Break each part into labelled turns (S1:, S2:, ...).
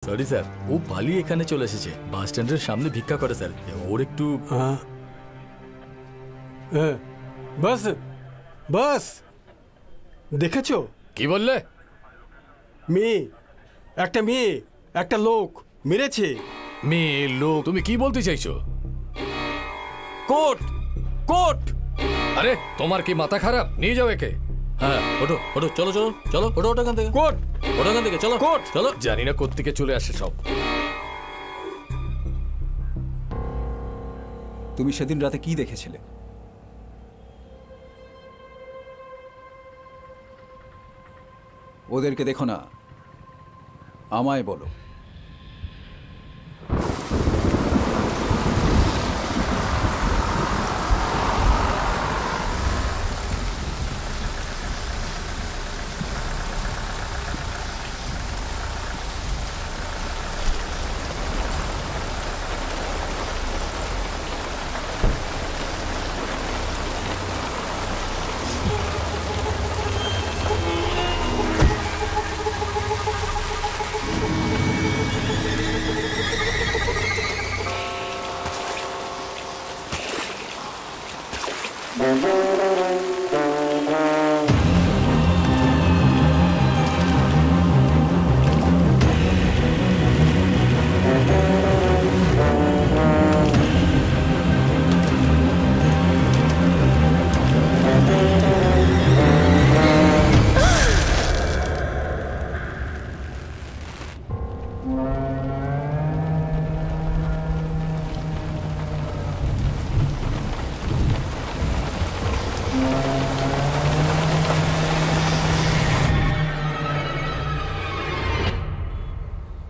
S1: Sorry sir, ও পালিয়ে এখানে চলে এসেছে। বাস স্ট্যান্ডের সামনে ভিক্ষা করে স্যার। ওর একটু
S2: বাস বাস দেখেছো?
S1: কি বললে?
S2: মেয়ে, একটা মেয়ে একটা লোক মেরেছে।
S1: মেয়ে লোক? তুমি কি বলতে চাইছো? Court court! আরে তোমার কি মাথা খারাপ? নিয়ে যাও একে। হ্যাঁ ওঠো ওঠো, চলো চলো চলো, ওঠো ওঠো এখান থেকে।
S2: কোর্ট,
S1: ওঠো এখান থেকে, চলো
S2: কোর্ট।
S1: চলো। জানি না কোত্থেকে চলে আসে সব।
S3: তুমি সেদিন রাতে কি দেখেছিলে? ওদেরকে দেখো না, আমায় বলো।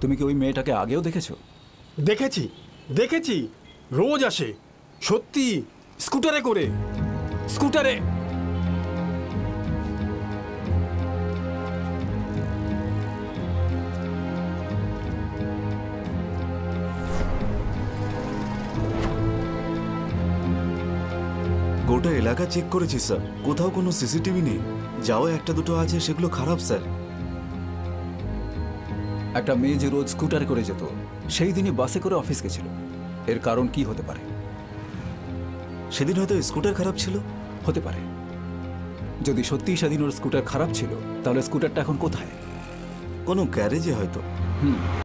S3: তুমি কি ওই মেয়েটাকে আগেও দেখেছো?
S2: দেখেছি দেখেছি, রোজ আসে। সত্যি, স্কুটারে করে, স্কুটারে।
S4: গোটা এলাকা চেক করেছি স্যার, কোথাও কোনো সিসিটিভি নেই। যাও একটা দুটো আছে, সেগুলো খারাপ স্যার।
S3: একটা মেয়ে যে রোজ স্কুটার করে যেত, সেই দিনই বাসে করে অফিস গেছিল। এর কারণ কি হতে পারে?
S4: সেদিন হয়তো স্কুটার খারাপ ছিল।
S3: হতে পারে। যদি সত্যিই সেদিন ওর স্কুটার খারাপ ছিল, তাহলে স্কুটারটা এখন কোথায়?
S4: কোনো গ্যারেজে হয়তো।